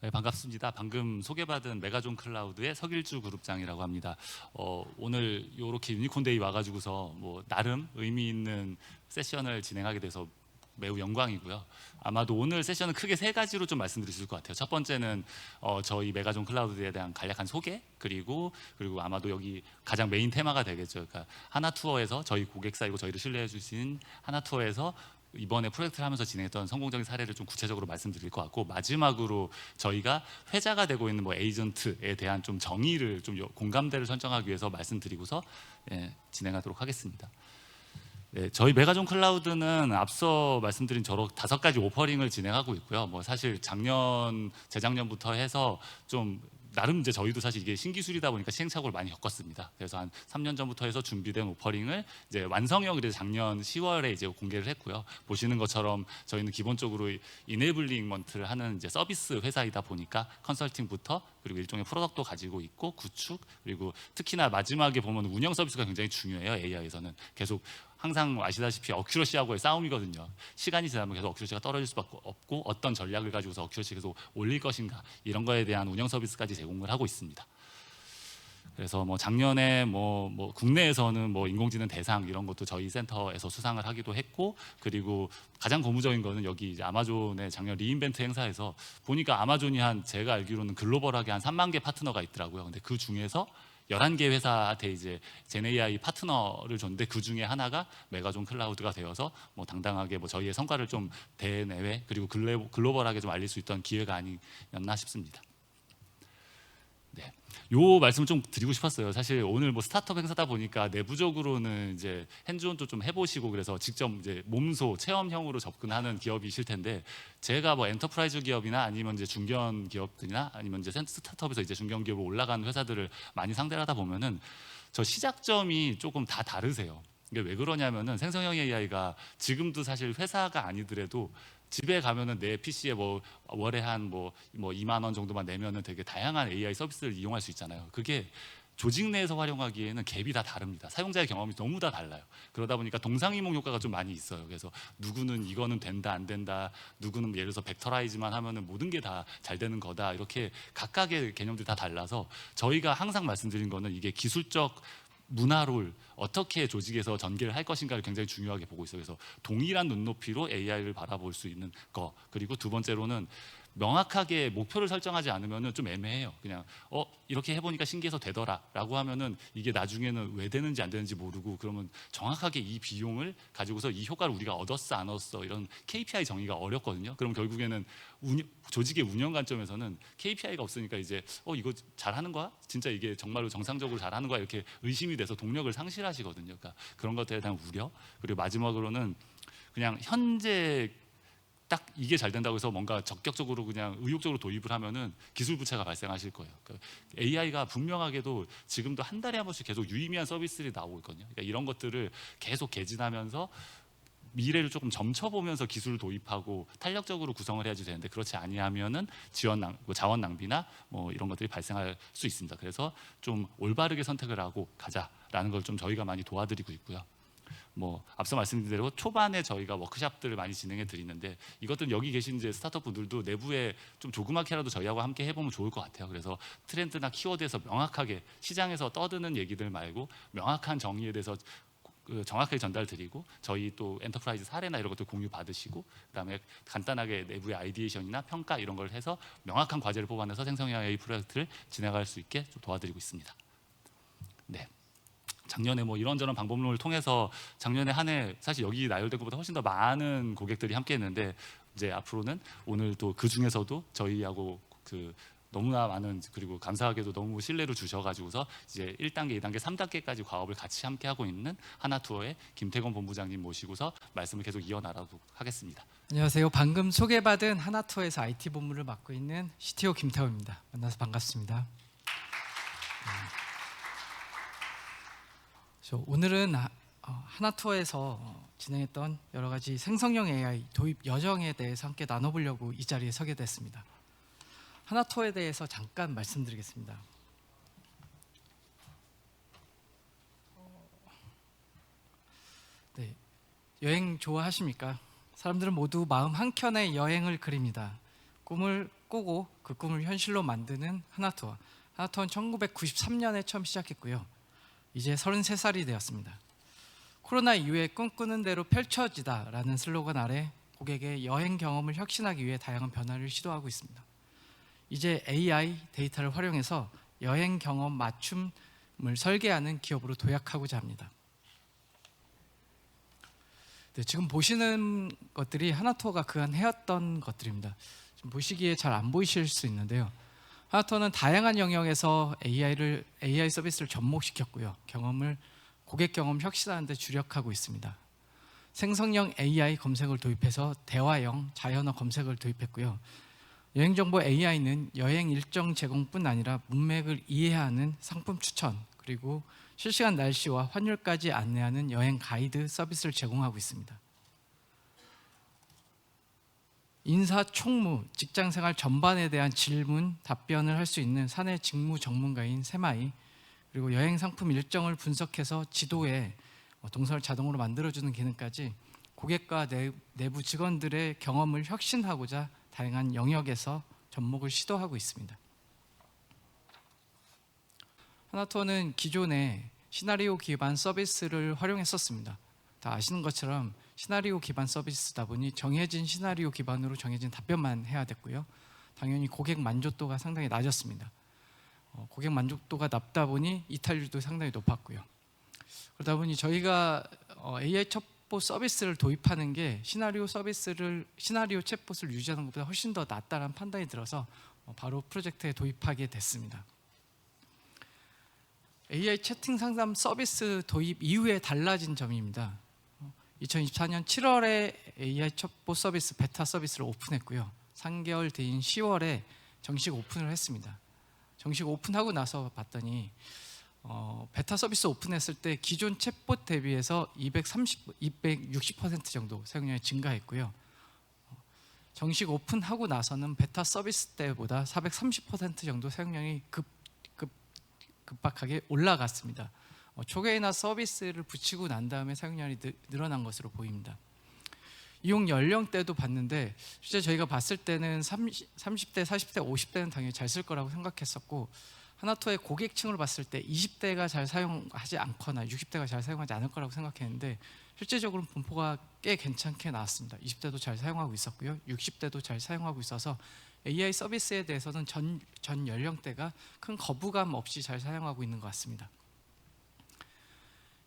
네, 반갑습니다. 방금 소개받은 메가존 클라우드의 서길주 그룹장이라고 합니다. 오늘 이렇게 유니콘데이 와가지고서 뭐 나름 의미 있는 세션을 진행하게 돼서 매우 영광이고요. 아마도 오늘 세션은 크게 세 가지로 좀 말씀드릴 수 있을 것 같아요. 첫 번째는 저희 메가존 클라우드에 대한 간략한 소개, 그리고 아마도 여기 가장 메인 테마가 되겠죠. 그러니까 하나투어에서 저희 고객사이고 저희를 신뢰해 주신 하나투어에서 이번에 프로젝트를 하면서 진행했던 성공적인 사례를 좀 구체적으로 말씀드릴 것 같고, 마지막으로 저희가 회자가 되고 있는 뭐 에이전트에 대한 좀 정의를 좀 공감대를 설정하기 위해서 말씀드리고서 진행하도록 하겠습니다. 네, 저희 메가존 클라우드는 앞서 말씀드린 저로 5가지 오퍼링을 진행하고 있고요. 뭐 사실 재작년부터 해서 좀 나름 이제 저희도 사실 이게 신기술이다 보니까 시행착오를 많이 겪었습니다. 그래서 한 3년 전부터 해서 준비된 오퍼링을 이제 완성형 그래서 작년 10월에 이제 공개를 했고요. 보시는 것처럼 저희는 기본적으로 이네블링먼트를 하는 이제 서비스 회사이다 보니까 컨설팅부터 그리고 일종의 프로덕트도 가지고 있고 구축, 그리고 특히나 마지막에 보면 운영 서비스가 굉장히 중요해요. AI에서는 계속 항상 아시다시피 어큐러시하고의 싸움이거든요. 시간이 지나면 계속 어큐러시가 떨어질 수밖에 없고, 어떤 전략을 가지고서 어큐러시 계속 올릴 것인가, 이런 거에 대한 운영 서비스까지 제공을 하고 있습니다. 그래서 뭐 작년에 뭐 국내에서는 뭐 인공지능 대상 이런 것도 저희 센터에서 수상을 하기도 했고, 그리고 가장 고무적인 거는 여기 이제 아마존의 작년 리인벤트 행사에서 보니까 아마존이 제가 알기로는 글로벌하게 한 3만 개 파트너가 있더라고요. 근데 그 중에서 11개 회사한테 이제 젠AI 파트너를 줬는데, 그 중에 하나가 메가존 클라우드가 되어서 뭐 당당하게 뭐 저희의 성과를 좀 대내외 그리고 글로벌하게 좀 알릴 수 있던 기회가 아니었나 싶습니다. 네, 요 말씀 좀 드리고 싶었어요. 사실 오늘 뭐 스타트업 행사다 보니까 내부적으로는 이제 핸즈온도 좀 해보시고, 그래서 직접 이제 몸소 체험형으로 접근하는 기업이실 텐데, 제가 뭐 엔터프라이즈 기업이나 아니면 이제 중견 기업들이나 아니면 이제 스타트업에서 이제 중견 기업으로 올라가는 회사들을 많이 상대를 하다 보면은 저 시작점이 조금 다 다르세요. 이게 왜 그러냐면은 생성형 AI가 지금도 사실 회사가 아니더라도 집에 가면은 내 PC에 뭐 월에 한 뭐 2만 원 정도만 내면은 되게 다양한 AI 서비스를 이용할 수 있잖아요. 그게 조직 내에서 활용하기에는 갭이 다 다릅니다. 사용자의 경험이 너무 다 달라요. 그러다 보니까 동상이몽 효과가 좀 많이 있어요. 그래서 누구는 이거는 된다 안 된다, 누구는 예를 들어서 벡터라이즈만 하면은 모든 게 다 잘 되는 거다, 이렇게 각각의 개념들이 다 달라서 저희가 항상 말씀드린 거는 이게 기술적 문화를 어떻게 조직에서 전개를 할 것인가를 굉장히 중요하게 보고 있어요. 그래서 동일한 눈높이로 AI를 바라볼 수 있는 거, 그리고 두 번째로는 명확하게 목표를 설정하지 않으면 좀 애매해요. 그냥 이렇게 해보니까 신기해서 되더라라고 하면은 이게 나중에는 왜 되는지 안 되는지 모르고, 그러면 정확하게 이 비용을 가지고서 이 효과를 우리가 얻었어 안 얻었어 이런 KPI 정의가 어렵거든요. 그럼 결국에는 조직의 운영 관점에서는 KPI가 없으니까 이제 이거 잘하는 거야? 진짜 이게 정말로 정상적으로 잘하는 거야? 이렇게 의심이 돼서 동력을 상실하시거든요. 그러니까 그런 것들에 대한 우려, 그리고 마지막으로는 그냥 현재 딱 이게 잘 된다고 해서 뭔가 적격적으로 그냥 의욕적으로 도입을 하면은 기술 부채가 발생하실 거예요. 그러니까 AI가 분명하게도 지금도 한 달에 한 번씩 계속 유의미한 서비스들이 나오고 있거든요. 그러니까 이런 것들을 계속 개진하면서 미래를 조금 점쳐보면서 기술을 도입하고 탄력적으로 구성을 해야지 되는데, 그렇지 아니하면은 자원 낭비나 뭐 이런 것들이 발생할 수 있습니다. 그래서 좀 올바르게 선택을 하고 가자라는 걸 좀 저희가 많이 도와드리고 있고요. 뭐 앞서 말씀드린 대로 초반에 저희가 워크샵들을 많이 진행해 드리는데, 이것들은 여기 계신 이제 스타트업 분들도 내부에 좀 조그맣게라도 저희하고 함께 해보면 좋을 것 같아요. 그래서 트렌드나 키워드에서 명확하게 시장에서 떠드는 얘기들 말고 명확한 정의에 대해서 정확하게 전달드리고, 저희 또 엔터프라이즈 사례나 이런 것들 공유 받으시고, 그다음에 간단하게 내부의 아이디에이션이나 평가 이런 걸 해서 명확한 과제를 뽑아내서 생성형 AI 프로젝트를 진행할 수 있게 좀 도와드리고 있습니다. 네. 작년에 뭐 이런저런 방법론을 통해서 작년에 한 해 사실 여기 나열된 것보다 훨씬 더 많은 고객들이 함께 했는데, 이제 앞으로는 오늘 또 그 중에서도 저희하고 너무나 많은, 그리고 감사하게도 너무 신뢰를 주셔가지고서 이제 1단계, 2단계, 3단계까지 과업을 같이 함께 하고 있는 하나투어의 김태건 본부장님 모시고서 말씀을 계속 이어나가도록 하겠습니다. 안녕하세요. 방금 소개받은 하나투어에서 IT 본부를 맡고 있는 CTO 김태호입니다. 만나서 반갑습니다. 오늘은 하나투어에서 진행했던 여러 가지 생성형 AI 도입 여정에 대해서 함께 나눠보려고 이 자리에 서게 됐습니다. 하나투어에 대해서 잠깐 말씀드리겠습니다. 네, 여행 좋아하십니까? 사람들은 모두 마음 한켠에 여행을 그립니다. 꿈을 꾸고 그 꿈을 현실로 만드는 하나투어. 하나투어는 1993년에 처음 시작했고요. 이제 33살이 되었습니다. 코로나 이후에 꿈꾸는 대로 펼쳐지다라는 슬로건 아래 고객의 여행 경험을 혁신하기 위해 다양한 변화를 시도하고 있습니다. 이제 AI 데이터를 활용해서 여행 경험 맞춤을 설계하는 기업으로 도약하고자 합니다. 네, 지금 보시는 것들이 하나투어가 그간 해왔던 것들입니다. 지금 보시기에 잘 안 보이실 수 있는데요. 하나투어는 다양한 영역에서 AI 서비스를 접목시켰고요. 고객 경험 혁신하는 데 주력하고 있습니다. 생성형 AI 검색을 도입해서 대화형 자연어 검색을 도입했고요. 여행정보 AI는 여행 일정 제공뿐 아니라 문맥을 이해하는 상품 추천, 그리고 실시간 날씨와 환율까지 안내하는 여행 가이드 서비스를 제공하고 있습니다. 인사 총무, 직장생활 전반에 대한 질문, 답변을 할 수 있는 사내 직무 전문가인 세마이, 그리고 여행 상품 일정을 분석해서 지도에 동선을 자동으로 만들어주는 기능까지 고객과 내부 직원들의 경험을 혁신하고자 다양한 영역에서 접목을 시도하고 있습니다. 하나투어는 기존에 시나리오 기반 서비스를 활용했었습니다. 다 아시는 것처럼 시나리오 기반 서비스다 보니 정해진 시나리오 기반으로 정해진 답변만 해야 됐고요. 당연히 고객 만족도가 상당히 낮았습니다. 고객 만족도가 낮다 보니 이탈률도 상당히 높았고요. 그러다 보니 저희가 AI 챗봇 서비스를 도입하는 게 시나리오 챗봇을 유지하는 것보다 훨씬 더 낫다는 판단이 들어서 바로 프로젝트에 도입하게 됐습니다. AI 채팅 상담 서비스 도입 이후에 달라진 점입니다. 2024년 7월에 AI 챗봇 서비스 베타 서비스를 오픈했고요. 3개월 뒤인 10월에 정식 오픈을 했습니다. 정식 오픈하고 나서 봤더니 베타 서비스 오픈했을 때 기존 챗봇 대비해서 260% 정도 사용량이 증가했고요. 정식 오픈하고 나서는 베타 서비스 때보다 430% 정도 사용량이 급박하게 올라갔습니다. 초계나 서비스를 붙이고 난 다음에 사용량이 늘어난 것으로 보입니다. 이용 연령대도 봤는데 실제 저희가 봤을 때는 30대, 40대, 50대는 당연히 잘 쓸 거라고 생각했었고, 하나투어의 고객층으로 봤을 때 20대가 잘 사용하지 않거나 60대가 잘 사용하지 않을 거라고 생각했는데 실제적으로 분포가 꽤 괜찮게 나왔습니다. 20대도 잘 사용하고 있었고요. 60대도 잘 사용하고 있어서 AI 서비스에 대해서는 전 연령대가 큰 거부감 없이 잘 사용하고 있는 것 같습니다.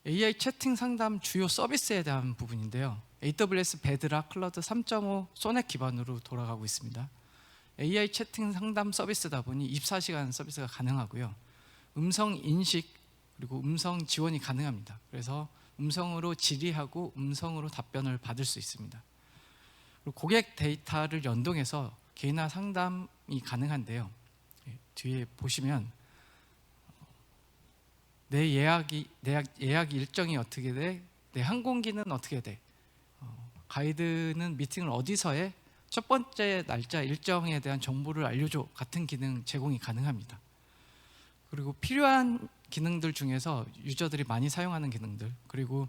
AI 채팅 상담 주요 서비스에 대한 부분인데요. AWS 베드락 클라우드 3.5 소넷 기반으로 돌아가고 있습니다. AI 채팅 상담 서비스다 보니 24시간 서비스가 가능하고요. 음성 인식 그리고 음성 지원이 가능합니다. 그래서 음성으로 질의하고 음성으로 답변을 받을 수 있습니다. 그리고 고객 데이터를 연동해서 개인화 상담이 가능한데요. 뒤에 보시면 내 예약 일정이 어떻게 돼? 내 항공기는 어떻게 돼? 가이드는 미팅을 어디서 해? 첫 번째 날짜 일정에 대한 정보를 알려줘 같은 기능 제공이 가능합니다. 그리고 필요한 기능들 중에서 유저들이 많이 사용하는 기능들, 그리고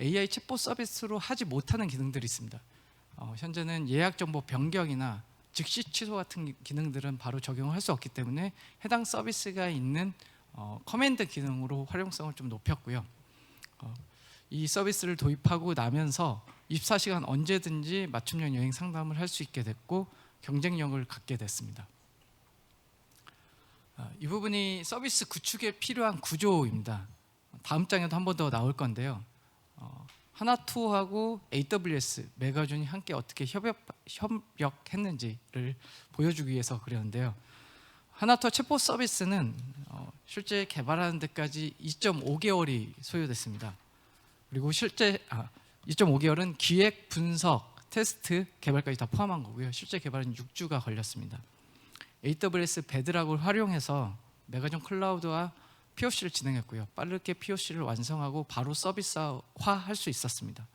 AI 챗봇 서비스로 하지 못하는 기능들이 있습니다. 현재는 예약 정보 변경이나 즉시 취소 같은 기능들은 바로 적용을 할 수 없기 때문에 해당 서비스가 있는 커맨드 기능으로 활용성을 좀 높였고요. 이 서비스를 도입하고 나면서 24시간 언제든지 맞춤형 여행 상담을 할 수 있게 됐고 경쟁력을 갖게 됐습니다. 이 부분이 서비스 구축에 필요한 구조입니다. 다음 장에도 한 번 더 나올 건데요. 하나투어하고 AWS, 메가존이 함께 어떻게 협력했는지를 보여주기 위해서 그렸는데요. 하나투어 챗봇 서비스는 실제 개발하는 데까지 2.5개월이 소요됐습니다. 그리고 실제 2.5개월은 기획, 분석, 테스트, 개발까지 다 포함한 거고요. 실제 개발은 6주가 걸렸습니다. AWS 베드락을 활용해서 메가존 클라우드와 POC를 진행했고요. 빠르게 POC를 완성하고 바로 서비스화할 수 있었습니다.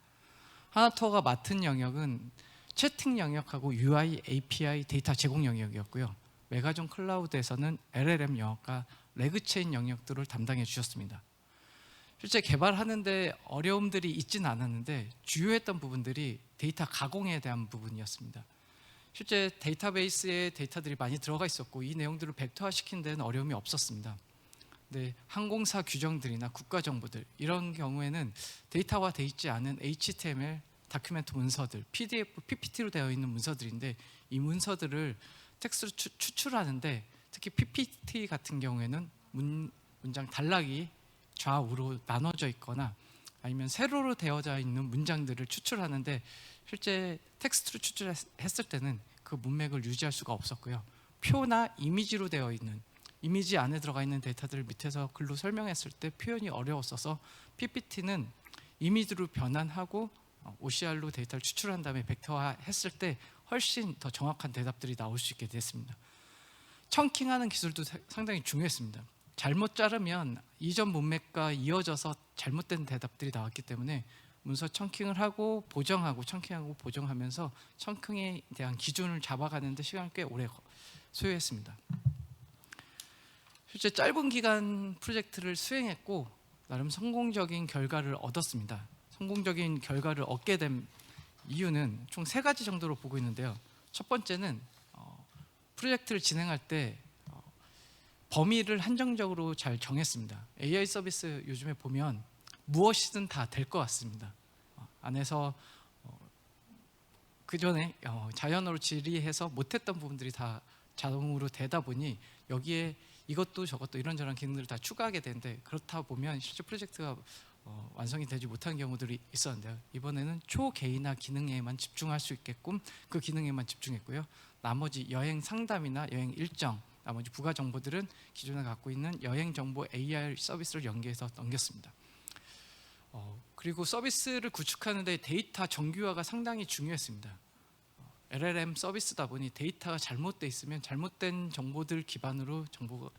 하나투어가 맡은 영역은 채팅 영역하고 UI, API, 데이터 제공 영역이었고요. 메가존 클라우드에서는 LLM 영역과 레그체인 영역들을 담당해 주셨습니다. 실제 개발하는데 어려움들이 있지는 않았는데 주요했던 부분들이 데이터 가공에 대한 부분이었습니다. 실제 데이터베이스에 데이터들이 많이 들어가 있었고 이 내용들을 벡터화시키는 데는 어려움이 없었습니다. 근데 항공사 규정들이나 국가 정보들 이런 경우에는 데이터화돼 있지 않은 HTML, 다큐멘트 문서들, PDF, PPT로 되어 있는 문서들인데 이 문서들을 텍스트로 추출하는데 특히 PPT 같은 경우에는 문장 단락이 좌우로 나눠져 있거나 아니면 세로로 되어져 있는 문장들을 추출하는데 실제 텍스트로 추출했을 때는 그 문맥을 유지할 수가 없었고요. 표나 이미지로 되어 있는 이미지 안에 들어가 있는 데이터들을 밑에서 글로 설명했을 때 표현이 어려웠어서 PPT는 이미지로 변환하고 OCR로 데이터를 추출한 다음에 벡터화 했을 때 훨씬 더 정확한 대답들이 나올 수 있게 됐습니다. 청킹하는 기술도 상당히 중요했습니다. 잘못 자르면 이전 문맥과 이어져서 잘못된 대답들이 나왔기 때문에 문서 청킹을 하고 보정하고 청킹하고 보정하면서 청킹에 대한 기준을 잡아가는데 시간을 꽤 오래 소요했습니다. 실제 짧은 기간 프로젝트를 수행했고 나름 성공적인 결과를 얻었습니다. 성공적인 결과를 얻게 된 이유는 총 3가지 정도로 보고 있는데요. 첫 번째는 프로젝트를 진행할 때 범위를 한정적으로 잘 정했습니다. AI 서비스 요즘에 보면 무엇이든 다 될 것 같습니다. 안에서 그 전에 자연어로 질의해서 못했던 부분들이 다 자동으로 되다 보니 여기에 이것도 저것도 이런저런 기능들을 다 추가하게 되는데 그렇다 보면 실제 프로젝트가 완성이 되지 못한 경우들이 있었는데요. 이번에는 초개인화 기능에만 집중할 수 있게끔 그 기능에만 집중했고요. 나머지 여행 상담이나 여행 일정, 나머지 부가 정보들은 기존에 갖고 있는 여행 정보 AI 서비스를 연계해서 넘겼습니다. 그리고 서비스를 구축하는 데 데이터 정규화가 상당히 중요했습니다. LLM 서비스다 보니 데이터가 잘못돼 있으면 잘못된 정보들 기반으로 정보가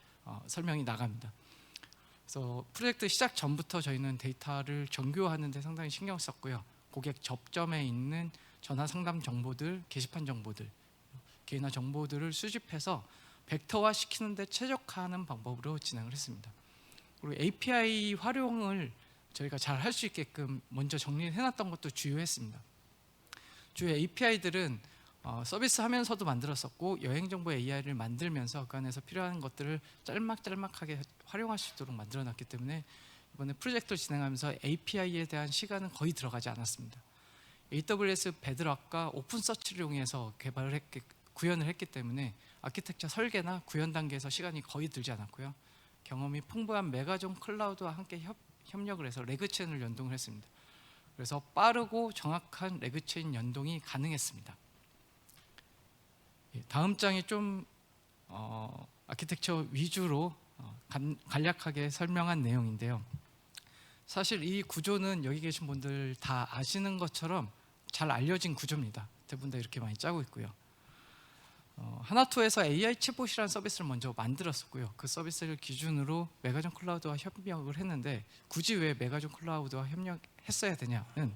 설명이 나갑니다. 그래서 프로젝트 시작 전부터 저희는 데이터를 정교화하는 데 상당히 신경 썼고요. 고객 접점에 있는 전화 상담 정보들, 게시판 정보들, 개인화 정보들을 수집해서 벡터화 시키는 데 최적화하는 방법으로 진행을 했습니다. 그리고 API 활용을 저희가 잘 할 수 있게끔 먼저 정리해 놨던 것도 주요했습니다. 주요 API들은 서비스 하면서도 만들었었고 여행 정보 AI를 만들면서 그 안에서 필요한 것들을 짤막짤막하게 활용할 수 있도록 만들어 놨기 때문에 이번에 프로젝트를 진행하면서 API에 대한 시간은 거의 들어가지 않았습니다. AWS 베드락과 오픈 서치를 이용해서 구현을 했기 때문에 아키텍처 설계나 구현 단계에서 시간이 거의 들지 않았고요. 경험이 풍부한 메가존 클라우드와 함께 협력을 해서 레그체인을 연동을 했습니다. 그래서 빠르고 정확한 레그체인 연동이 가능했습니다. 다음 장이 좀 아키텍처 위주로 간략하게 설명한 내용인데요. 사실 이 구조는 여기 계신 분들 다 아시는 것처럼 잘 알려진 구조입니다. 대부분 다 이렇게 많이 짜고 있고요. 하나투에서 AI 챗봇이라는 서비스를 먼저 만들었었고요. 그 서비스를 기준으로 메가존 클라우드와 협력을 했는데 굳이 왜 메가존 클라우드와 협력했어야 되냐는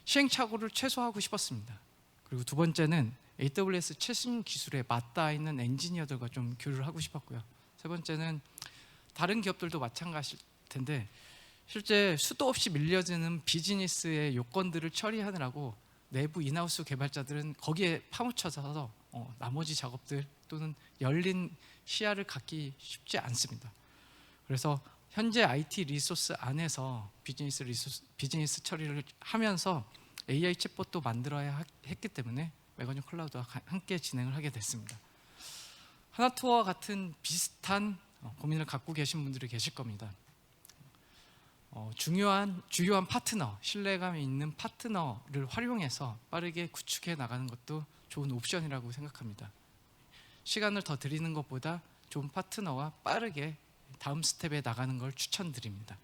시행착오를 최소화하고 싶었습니다. 그리고 두 번째는 AWS 최신 기술에 맞닿아 있는 엔지니어들과 좀 교류를 하고 싶었고요. 세 번째는 다른 기업들도 마찬가지일 텐데 실제 수도 없이 밀려드는 비즈니스의 요건들을 처리하느라고 내부 인하우스 개발자들은 거기에 파묻혀서 나머지 작업들 또는 열린 시야를 갖기 쉽지 않습니다. 그래서 현재 IT 리소스 안에서 비즈니스 처리를 하면서 AI 챗봇도 만들어야 했기 때문에 메가존 클라우드와 함께 진행을 하게 됐습니다. 하나투어와 같은 비슷한 고민을 갖고 계신 분들이 계실 겁니다. 주요한 파트너, 신뢰감이 있는 파트너를 활용해서 빠르게 구축해 나가는 것도 좋은 옵션이라고 생각합니다. 시간을 더 들이는 것보다 좋은 파트너와 빠르게 다음 스텝에 나가는 걸 추천드립니다.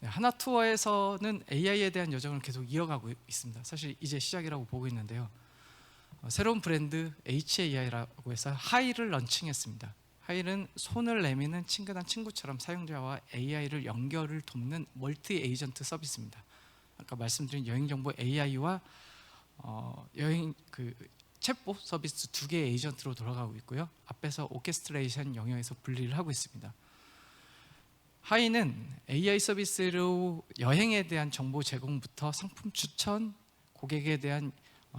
하나투어에서는 AI에 대한 여정을 계속 이어가고 있습니다. 사실 이제 시작이라고 보고 있는데요. 새로운 브랜드 HAI라고 해서 하이를 런칭했습니다. 하이는 손을 내미는 친근한 친구처럼 사용자와 AI를 연결을 돕는 멀티 에이전트 서비스입니다. 아까 말씀드린 여행 정보 AI와 여행 챗봇 서비스 두 개의 에이전트로 돌아가고 있고요. 앞에서 오케스트레이션 영역에서 분리를 하고 있습니다. 하이는 AI 서비스로 여행에 대한 정보 제공부터 상품 추천, 고객에 대한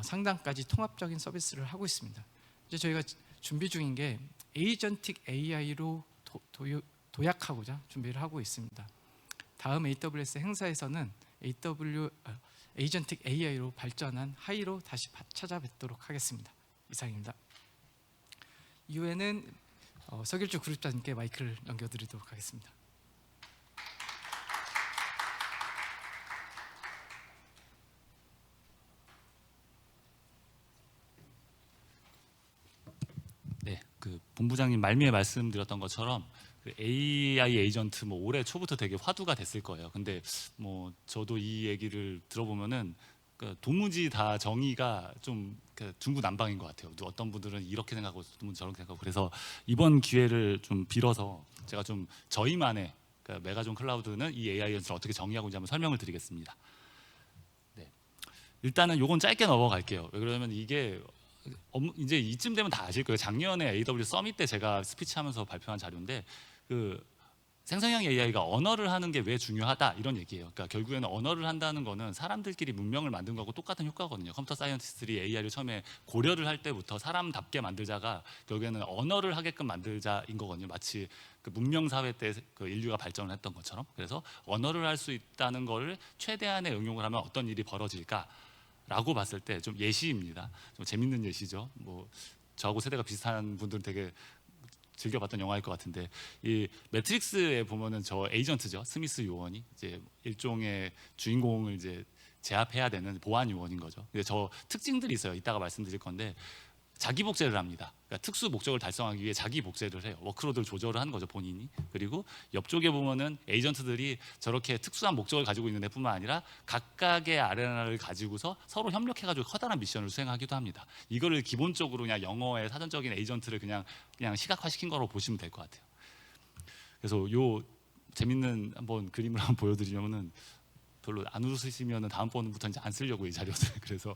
상담까지 통합적인 서비스를 하고 있습니다. 이제 저희가 준비 중인 게 에이전틱 AI로 도약하고자 준비를 하고 있습니다. 다음 AWS 행사에서는 에이전틱 AI로 발전한 하이로 다시 찾아뵙도록 하겠습니다. 이상입니다. 이후에는 서길주 그룹장님께 마이크를 넘겨드리도록 하겠습니다. 네, 그 본부장님 말미에 말씀드렸던 것처럼 그 AI 에이전트 뭐 올해 초부터 되게 화두가 됐을 거예요. 근데 뭐 저도 이 얘기를 들어보면은 그 도무지 다 정의가 좀 중구난방인 것 같아요. 어떤 분들은 이렇게 생각하고 어떤 분들은 저렇게 생각하고 그래서 이번 기회를 좀 빌어서 제가 좀 저희만의 그 메가존 클라우드는 이 AI 에이전트를 어떻게 정의하고 있는지 한번 설명을 드리겠습니다. 네, 일단은 요건 짧게 넘어갈게요. 왜 그러냐면 이게 이제 이쯤 되면 다 아실 거예요. 작년에 AWS 서밋 때 제가 스피치하면서 발표한 자료인데 그 생성형 AI가 언어를 하는 게 왜 중요하다 이런 얘기예요. 그러니까 결국에는 언어를 한다는 거는 사람들끼리 문명을 만든 거하고 똑같은 효과거든요. 컴퓨터 사이언티스트들이 AI를 처음에 고려를 할 때부터 사람답게 만들자가 결국에는 언어를 하게끔 만들자인 거거든요. 마치 그 문명 사회 때 그 인류가 발전을 했던 것처럼. 그래서 언어를 할 수 있다는 거를 최대한의 응용을 하면 어떤 일이 벌어질까? 라고 봤을 때 좀 예시입니다. 좀 재밌는 예시죠. 뭐 저하고 세대가 비슷한 분들은 되게 즐겨봤던 영화일 것 같은데 이 매트릭스에 보면은 저 에이전트죠. 스미스 요원이 이제 일종의 주인공을 이제 제압해야 되는 보안 요원인 거죠. 근데 저 특징들이 있어요. 이따가 말씀드릴 건데 자기 복제를 합니다. 그러니까 특수 목적을 달성하기 위해 자기 복제를 해요. 워크로드를 조절을 하는 거죠, 본인이. 그리고 옆쪽에 보면은 에이전트들이 저렇게 특수한 목적을 가지고 있는 데뿐만 아니라 각각의 아레나를 가지고서 서로 협력해가지고 커다란 미션을 수행하기도 합니다. 이거를 기본적으로 그냥 영어의 사전적인 에이전트를 그냥 시각화시킨 거로 보시면 될 것 같아요. 그래서 요 재밌는 한번 그림을 한번 보여드리면은 별로 안 웃으시면은 다음번부터 이제 안 쓰려고 이 자료를. 그래서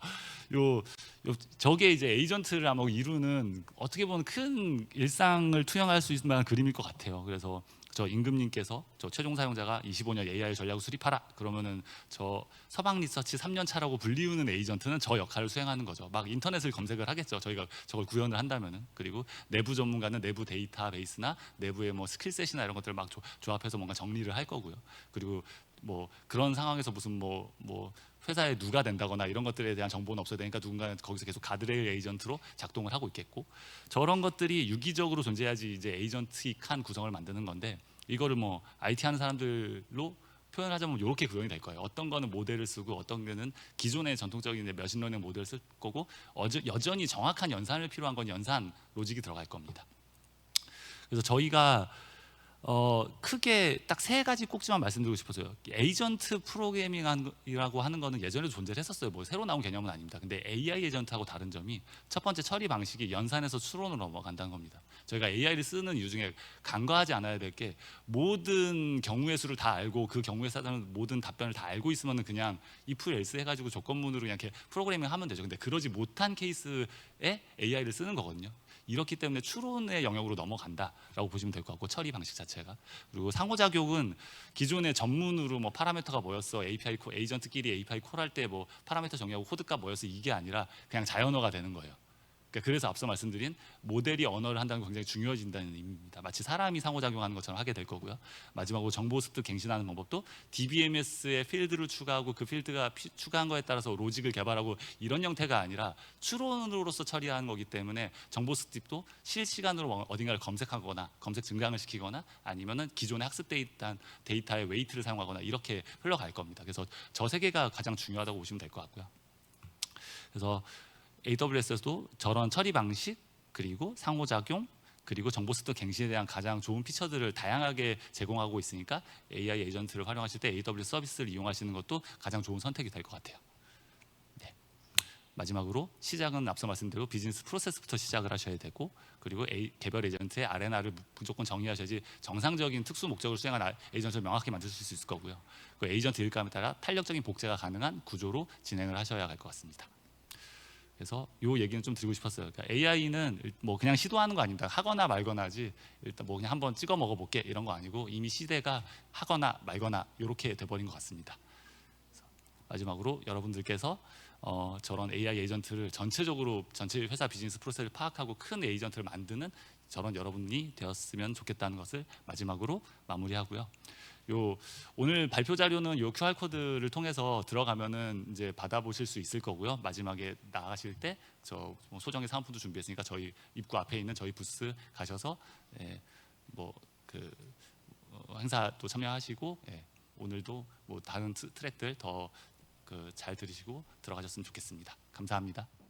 저게 이제 에이전트를 아마 이루는 어떻게 보면 큰 일상을 투영할 수 있을 만한 그림일 것 같아요. 그래서 저 임금님께서 저 최종 사용자가 25년 AI 전략을 수립하라 그러면은 저 서방 리서치 3년 차라고 불리우는 에이전트는 저 역할을 수행하는 거죠. 막 인터넷을 검색을 하겠죠. 저희가 저걸 구현을 한다면은. 그리고 내부 전문가는 내부 데이터베이스나 내부의 뭐 스킬셋이나 이런 것들을 막 조합해서 뭔가 정리를 할 거고요. 그리고 뭐 그런 상황에서 무슨 뭐 회사에 누가 된다거나 이런 것들에 대한 정보는 없어야 되니까 누군가 거기서 계속 가드레일 에이전트로 작동을 하고 있겠고 저런 것들이 유기적으로 존재해야지 이제 에이전틱한 구성을 만드는 건데 이거를 뭐 IT 하는 사람들로 표현하자면 이렇게 구성이 될 거예요. 어떤 거는 모델을 쓰고 어떤 거는 기존의 전통적인 머신러닝 모델을 쓸 거고 여전히 정확한 연산을 필요한 건 연산 로직이 들어갈 겁니다. 그래서 저희가 크게 딱 세 가지 꼭지만 말씀드리고 싶어서요. 에이전트 프로그래밍이라고 하는 거는 예전에도 존재를 했었어요. 뭐 새로 나온 개념은 아닙니다. 근데 AI 에이전트하고 다른 점이 첫 번째 처리 방식이 연산에서 추론으로 넘어간다는 겁니다. 저희가 AI를 쓰는 이유 중에 간과하지 않아야 될 게 모든 경우의 수를 다 알고 그 경우에 따른 모든 답변을 다 알고 있으면은 그냥 if else 해가지고 조건문으로 그냥 이렇게 프로그래밍 하면 되죠. 근데 그러지 못한 케이스에 AI를 쓰는 거거든요. 이렇기 때문에 추론의 영역으로 넘어간다라고 보시면 될 것 같고 처리 방식 자체가 그리고 상호작용은 기존의 전문으로 뭐 파라미터가 뭐였어 API 콜 에이전트끼리 API 콜할 때 뭐 파라미터 정의하고 코드값 뭐였어 이게 아니라 그냥 자연어가 되는 거예요. 그러니까 그래서 앞서 말씀드린 모델이 언어를 한다는 건 굉장히 중요해진다는 의미입니다. 마치 사람이 상호작용하는 것처럼 하게 될 거고요. 마지막으로 정보 습득 갱신하는 방법도 DBMS에 필드를 추가하고 그 필드가 추가한 거에 따라서 로직을 개발하고 이런 형태가 아니라 추론으로서 처리하는 거기 때문에 정보 습득도 실시간으로 어딘가를 검색하거나 검색 증강을 시키거나 아니면은 기존의 학습 데이터의 웨이트를 사용하거나 이렇게 흘러갈 겁니다. 그래서 저 세 개가 가장 중요하다고 보시면 될 것 같고요. 그래서 AWS에서도 저런 처리 방식 그리고 상호작용 그리고 정보 습득 갱신에 대한 가장 좋은 피처들을 다양하게 제공하고 있으니까 AI 에이전트를 활용하실 때 AWS 서비스를 이용하시는 것도 가장 좋은 선택이 될 것 같아요. 네. 마지막으로 시작은 앞서 말씀드린 비즈니스 프로세스부터 시작을 하셔야 되고 그리고 개별 에이전트의 아레나를 무조건 정의하셔야지 정상적인 특수 목적을 수행한 에이전트를 명확히 만드실 수 있을 거고요. 그 에이전트 일감에 따라 탄력적인 복제가 가능한 구조로 진행을 하셔야 할 것 같습니다. 그래서 이 얘기는 좀 드리고 싶었어요. 그러니까 AI는 뭐 그냥 시도하는 거 아닙니다. 하거나 말거나지 일단 뭐 그냥 한번 찍어 먹어볼게 이런 거 아니고 이미 시대가 하거나 말거나 이렇게 돼버린 것 같습니다. 그래서 마지막으로 여러분들께서 저런 AI 에이전트를 전체적으로 전체 회사 비즈니스 프로세스를 파악하고 큰 에이전트를 만드는 저런 여러분이 되었으면 좋겠다는 것을 마지막으로 마무리하고요. 오늘 발표 자료는 요 QR 코드를 통해서 들어가면은 이제 받아보실 수 있을 거고요. 마지막에 나가실 때 저 소정의 사은품도 준비했으니까 저희 입구 앞에 있는 저희 부스 가셔서 행사 또 참여하시고 오늘도 다른 트랙들 더 잘 들으시고 들어가셨으면 좋겠습니다. 감사합니다.